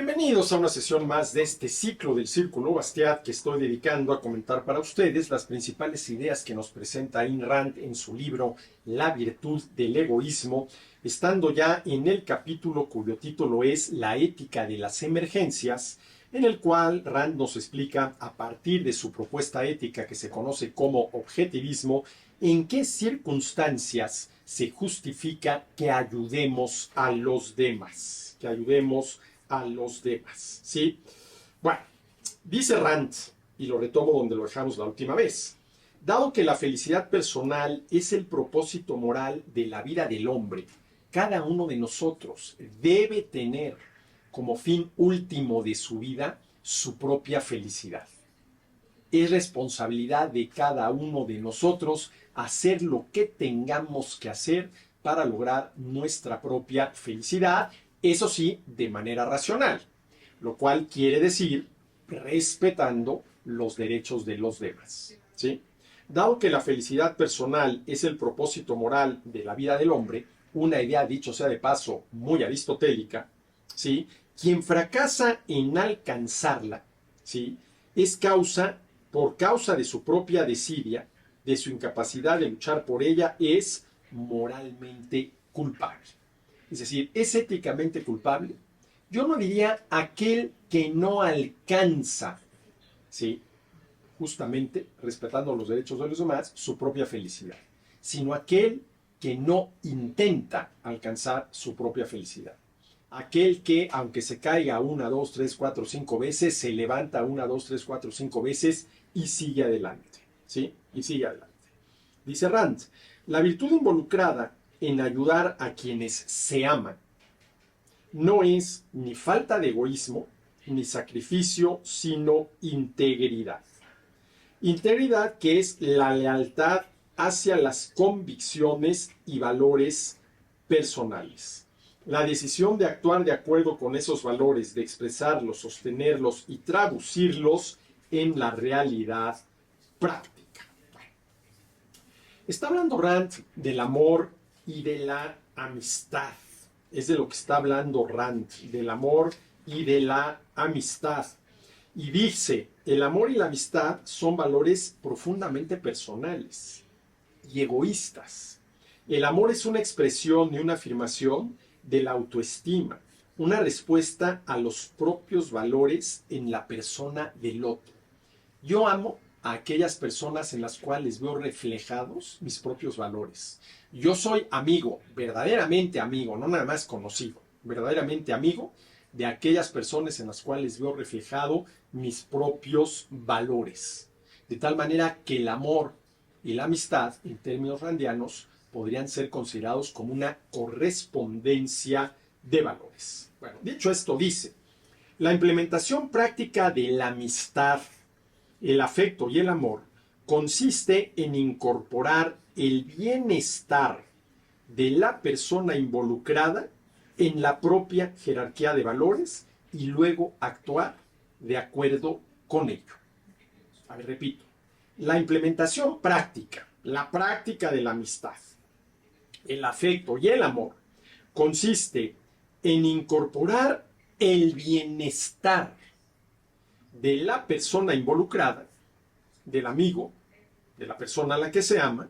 Bienvenidos a una sesión más de este ciclo del Círculo Bastiat que estoy dedicando a comentar para ustedes las principales ideas que nos presenta Ayn Rand en su libro La virtud del egoísmo, estando ya en el capítulo cuyo título es La ética de las emergencias, en el cual Rand nos explica, a partir de su propuesta ética que se conoce como objetivismo, en qué circunstancias se justifica que ayudemos a los demás, a los demás, ¿sí? Bueno, dice Rand, y lo retomo donde lo dejamos la última vez, dado que la felicidad personal es el propósito moral de la vida del hombre, cada uno de nosotros debe tener como fin último de su vida su propia felicidad. Es responsabilidad de cada uno de nosotros hacer lo que tengamos que hacer para lograr nuestra propia felicidad, eso sí, de manera racional, lo cual quiere decir respetando los derechos de los demás, ¿sí? Dado que la felicidad personal es el propósito moral de la vida del hombre, una idea, dicho sea de paso, muy aristotélica, ¿sí? Quien fracasa en alcanzarla, ¿sí? Es por causa de su propia desidia, de su incapacidad de luchar por ella, es moralmente culpable. Es decir, es éticamente culpable. Yo no diría aquel que no alcanza, ¿sí? Justamente respetando los derechos de los demás, su propia felicidad, sino aquel que no intenta alcanzar su propia felicidad. Aquel que, aunque se caiga 1, 2, 3, 4, 5 veces, se levanta 1, 2, 3, 4, 5 veces y sigue adelante, ¿sí? Y sigue adelante. Dice Rand, la virtud involucrada en ayudar a quienes se aman no es ni falta de egoísmo ni sacrificio, sino integridad. Integridad, que es la lealtad hacia las convicciones y valores personales. La decisión de actuar de acuerdo con esos valores, de expresarlos, sostenerlos y traducirlos en la realidad práctica. Está hablando Rand del amor y de la amistad. Es de lo que está hablando Rand, del amor y de la amistad. Y dice, el amor y la amistad son valores profundamente personales y egoístas. El amor es una expresión y una afirmación de la autoestima, una respuesta a los propios valores en la persona del otro. Yo amo a aquellas personas en las cuales veo reflejados mis propios valores. Yo soy amigo, verdaderamente amigo, no nada más conocido, verdaderamente amigo de aquellas personas en las cuales veo reflejado mis propios valores. De tal manera que el amor y la amistad, en términos randianos, podrían ser considerados como una correspondencia de valores. Bueno, dicho esto, dice, la implementación práctica de la amistad, el afecto y el amor consiste en incorporar el bienestar de la persona involucrada en la propia jerarquía de valores y luego actuar de acuerdo con ello. A ver, repito, la implementación práctica, la práctica de la amistad, el afecto y el amor consiste en incorporar el bienestar de la persona involucrada, del amigo, de la persona a la que se ama,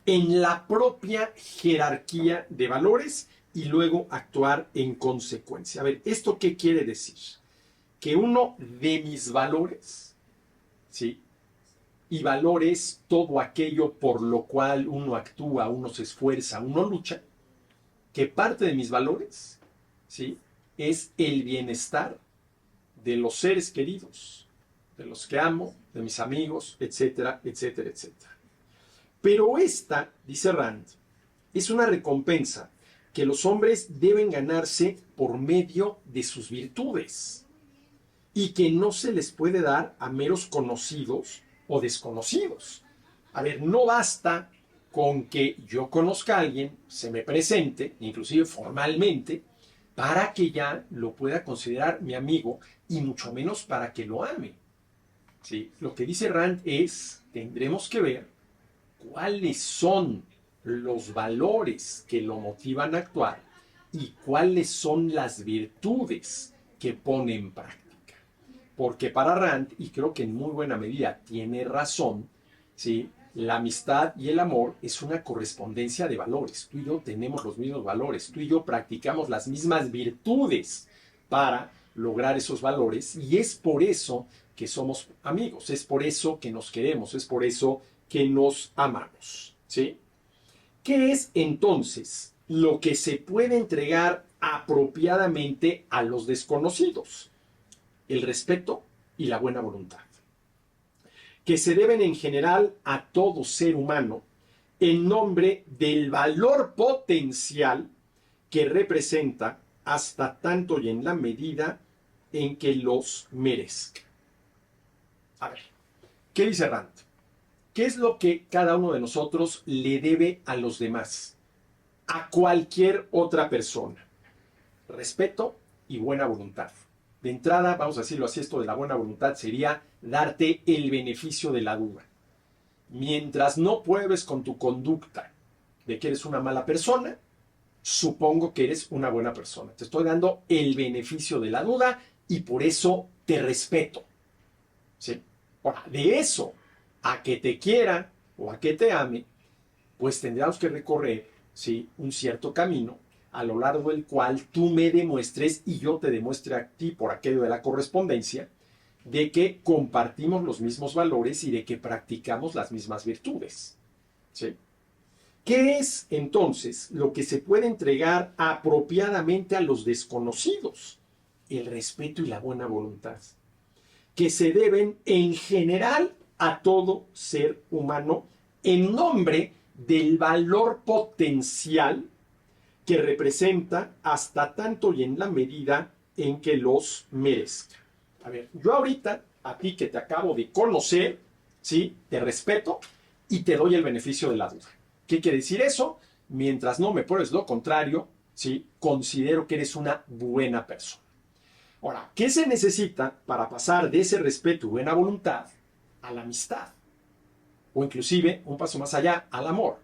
en la propia jerarquía de valores y luego actuar en consecuencia. A ver, ¿esto qué quiere decir? Que uno de mis valores, ¿sí? Y valores todo aquello por lo cual uno actúa, uno se esfuerza, uno lucha, que parte de mis valores, ¿sí? Es el bienestar de los seres queridos, de los que amo, de mis amigos, etcétera, etcétera, etcétera. Pero esta, dice Rand, es una recompensa que los hombres deben ganarse por medio de sus virtudes y que no se les puede dar a meros conocidos o desconocidos. A ver, no basta con que yo conozca a alguien, se me presente, inclusive formalmente, para que ya lo pueda considerar mi amigo y mucho menos para que lo ame. ¿Sí? Lo que dice Rand es, tendremos que ver cuáles son los valores que lo motivan a actuar y cuáles son las virtudes que pone en práctica. Porque para Rand, y creo que en muy buena medida tiene razón, ¿sí? La amistad y el amor es una correspondencia de valores. Tú y yo tenemos los mismos valores, tú y yo practicamos las mismas virtudes para lograr esos valores, y es por eso que somos amigos, es por eso que nos queremos, es por eso que nos amamos, ¿sí? ¿Qué es entonces lo que se puede entregar apropiadamente a los desconocidos? El respeto y la buena voluntad, que se deben en general a todo ser humano en nombre del valor potencial que representa hasta tanto y en la medida en que los merezca. A ver, ¿qué dice Rand? ¿Qué es lo que cada uno de nosotros le debe a los demás? A cualquier otra persona. Respeto y buena voluntad. De entrada, vamos a decirlo así, esto de la buena voluntad sería darte el beneficio de la duda. Mientras no pruebes con tu conducta de que eres una mala persona, supongo que eres una buena persona. Te estoy dando el beneficio de la duda y por eso te respeto. ¿Sí? Ahora, de eso a que te quiera o a que te ame, pues tendremos que recorrer, ¿sí?, un cierto camino a lo largo del cual tú me demuestres y yo te demuestre a ti, por aquello de la correspondencia, de que compartimos los mismos valores y de que practicamos las mismas virtudes. ¿Sí? ¿Qué es entonces lo que se puede entregar apropiadamente a los desconocidos? El respeto y la buena voluntad, que se deben en general a todo ser humano en nombre del valor potencial que representa hasta tanto y en la medida en que los merezca. A ver, yo ahorita, a ti que te acabo de conocer, ¿sí?, te respeto y te doy el beneficio de la duda. ¿Qué quiere decir eso? Mientras no me pruebes lo contrario, ¿sí?, considero que eres una buena persona. Ahora, ¿qué se necesita para pasar de ese respeto y buena voluntad a la amistad? O inclusive, un paso más allá, al amor.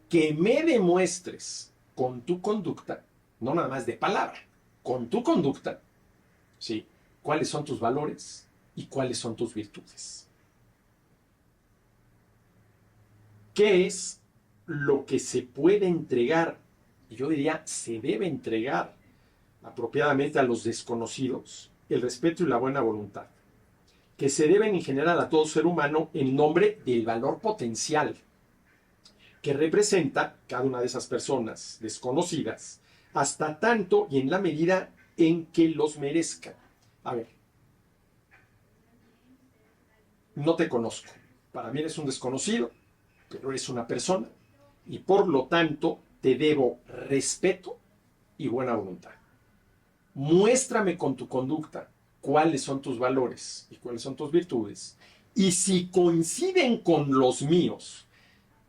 Que me demuestres con tu conducta, no nada más de palabra, con tu conducta, ¿sí?, cuáles son tus valores y cuáles son tus virtudes. ¿Qué es lo que se puede entregar? Y yo diría, se debe entregar apropiadamente a los desconocidos, el respeto y la buena voluntad, que se deben en general a todo ser humano en nombre del valor potencial que representa cada una de esas personas desconocidas, hasta tanto y en la medida en que los merezcan. A ver, no te conozco, para mí eres un desconocido, pero eres una persona, y por lo tanto te debo respeto y buena voluntad. Muéstrame con tu conducta cuáles son tus valores y cuáles son tus virtudes, y si coinciden con los míos,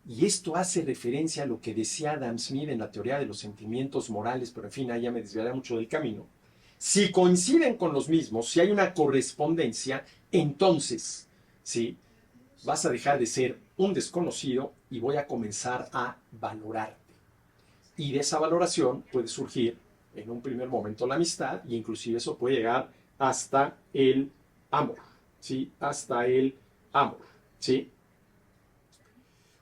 y esto hace referencia a lo que decía Adam Smith en la teoría de los sentimientos morales, pero en fin, ahí ya me desviaré mucho del camino. Si coinciden con los mismos, si hay una correspondencia, entonces, ¿sí?, vas a dejar de ser un desconocido y voy a comenzar a valorarte. Y de esa valoración puede surgir en un primer momento la amistad, y inclusive eso puede llegar hasta el amor, ¿sí?, hasta el amor, ¿sí?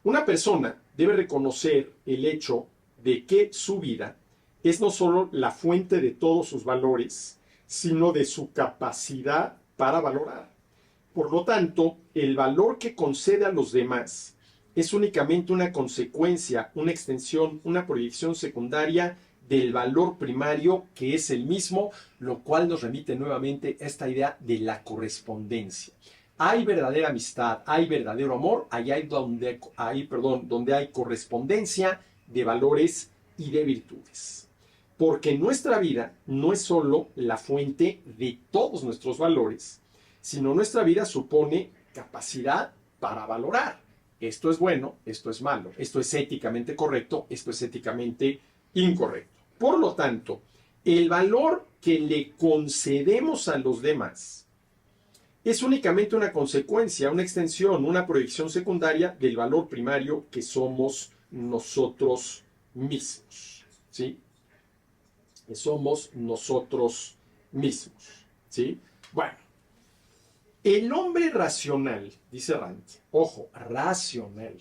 Una persona debe reconocer el hecho de que su vida es no solo la fuente de todos sus valores, sino de su capacidad para valorar. Por lo tanto, el valor que concede a los demás es únicamente una consecuencia, una extensión, una proyección secundaria del valor primario, que es el mismo, lo cual nos remite nuevamente a esta idea de la correspondencia. Hay verdadera amistad, hay verdadero amor, donde hay correspondencia de valores y de virtudes. Porque nuestra vida no es solo la fuente de todos nuestros valores, sino nuestra vida supone capacidad para valorar. Esto es bueno, esto es malo, esto es éticamente correcto, esto es éticamente incorrecto. Por lo tanto, el valor que le concedemos a los demás es únicamente una consecuencia, una extensión, una proyección secundaria del valor primario que somos nosotros mismos, ¿sí? Que somos nosotros mismos. ¿Sí? Bueno, el hombre racional, dice Rand, ojo, racional,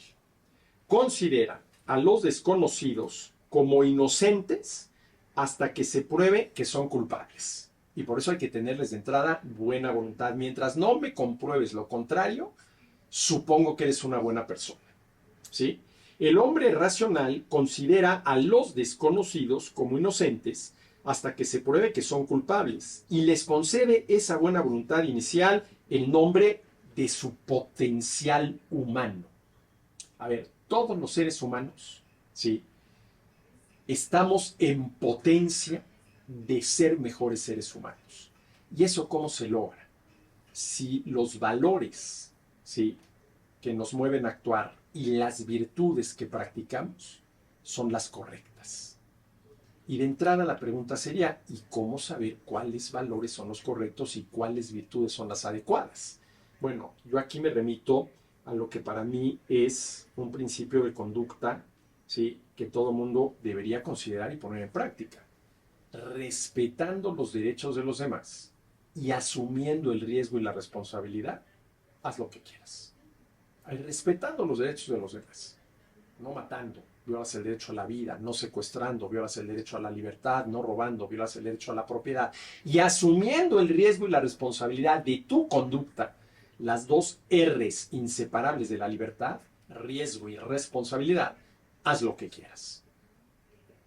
considera a los desconocidos como inocentes hasta que se pruebe que son culpables. Y por eso hay que tenerles de entrada buena voluntad. Mientras no me compruebes lo contrario, supongo que eres una buena persona. ¿Sí? El hombre racional considera a los desconocidos como inocentes hasta que se pruebe que son culpables y les concede esa buena voluntad inicial en nombre de su potencial humano. A ver, todos los seres humanos, ¿sí?, estamos en potencia de ser mejores seres humanos. ¿Y eso cómo se logra? Si los valores, ¿sí?, que nos mueven a actuar y las virtudes que practicamos son las correctas. Y de entrada la pregunta sería, ¿y cómo saber cuáles valores son los correctos y cuáles virtudes son las adecuadas? Bueno, yo aquí me remito a lo que para mí es un principio de conducta, ¿sí?, que todo mundo debería considerar y poner en práctica. Respetando los derechos de los demás y asumiendo el riesgo y la responsabilidad, haz lo que quieras. Respetando los derechos de los demás, no matando, violas el derecho a la vida, no secuestrando, violas el derecho a la libertad, no robando, violas el derecho a la propiedad, y asumiendo el riesgo y la responsabilidad de tu conducta, las dos R's inseparables de la libertad, riesgo y responsabilidad, haz lo que quieras.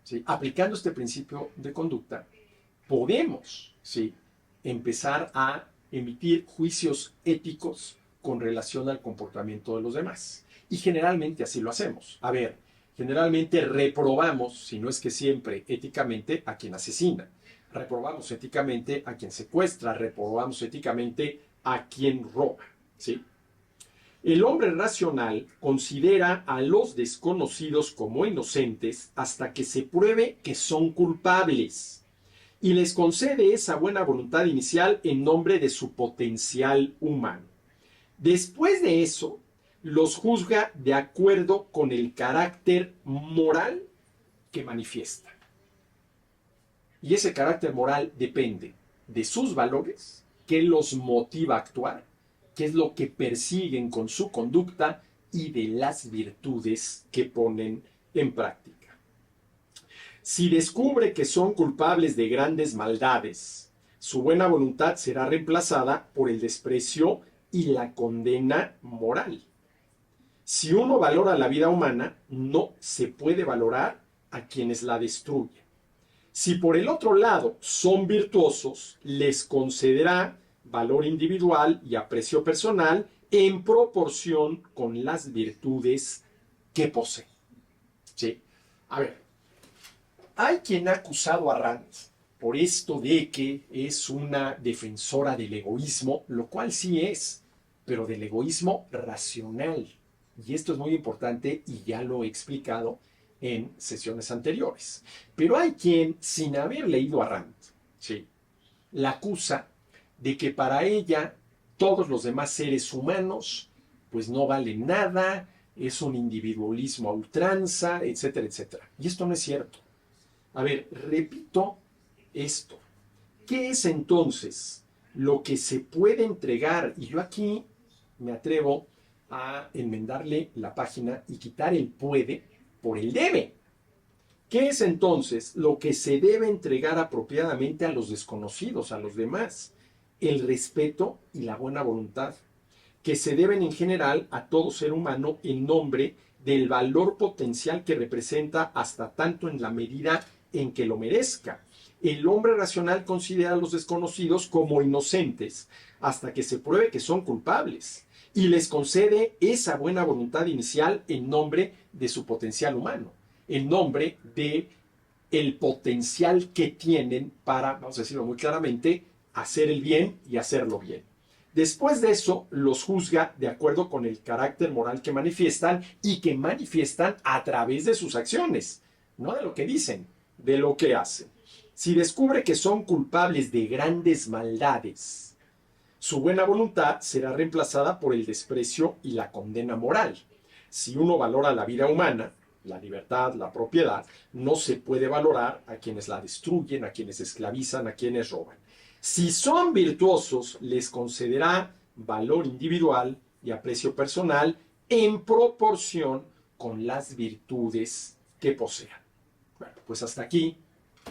¿Sí? Aplicando este principio de conducta, podemos, ¿sí?, empezar a emitir juicios éticos con relación al comportamiento de los demás. Y generalmente así lo hacemos. A ver, generalmente reprobamos, si no es que siempre, éticamente a quien asesina. Reprobamos éticamente a quien secuestra. Reprobamos éticamente a quien roba. ¿Sí? El hombre racional considera a los desconocidos como inocentes hasta que se pruebe que son culpables y les concede esa buena voluntad inicial en nombre de su potencial humano. Después de eso, los juzga de acuerdo con el carácter moral que manifiesta. Y ese carácter moral depende de sus valores, qué los motiva a actuar, qué es lo que persiguen con su conducta y de las virtudes que ponen en práctica. Si descubre que son culpables de grandes maldades, su buena voluntad será reemplazada por el desprecio y la condena moral. Si uno valora la vida humana, no se puede valorar a quienes la destruyen. Si por el otro lado son virtuosos, les concederá valor individual y aprecio personal en proporción con las virtudes que poseen. ¿Sí? A ver, hay quien ha acusado a Rand por esto de que es una defensora del egoísmo, lo cual sí es, pero del egoísmo racional. Y esto es muy importante y ya lo he explicado en sesiones anteriores. Pero hay quien, sin haber leído a Rand, ¿sí?, la acusa de que para ella todos los demás seres humanos pues no valen nada, es un individualismo a ultranza, etcétera, etcétera. Y esto no es cierto. A ver, repito esto. ¿Qué es entonces lo que se puede entregar? Y yo aquí me atrevo a enmendarle la página y quitar el puede por el debe. ¿Qué es entonces lo que se debe entregar apropiadamente a los desconocidos, a los demás? El respeto y la buena voluntad, que se deben en general a todo ser humano en nombre del valor potencial que representa hasta tanto en la medida en que lo merezca. El hombre racional considera a los desconocidos como inocentes hasta que se pruebe que son culpables y les concede esa buena voluntad inicial en nombre de su potencial humano, en nombre de el potencial que tienen para, vamos a decirlo muy claramente, hacer el bien y hacerlo bien. Después de eso, los juzga de acuerdo con el carácter moral que manifiestan y que manifiestan a través de sus acciones, no de lo que dicen, de lo que hacen. Si descubre que son culpables de grandes maldades, su buena voluntad será reemplazada por el desprecio y la condena moral. Si uno valora la vida humana, la libertad, la propiedad, no se puede valorar a quienes la destruyen, a quienes esclavizan, a quienes roban. Si son virtuosos, les concederá valor individual y aprecio personal en proporción con las virtudes que posean. Bueno, pues hasta aquí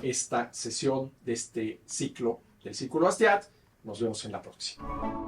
esta sesión de este ciclo del Círculo Bastiat. Nos vemos en la próxima.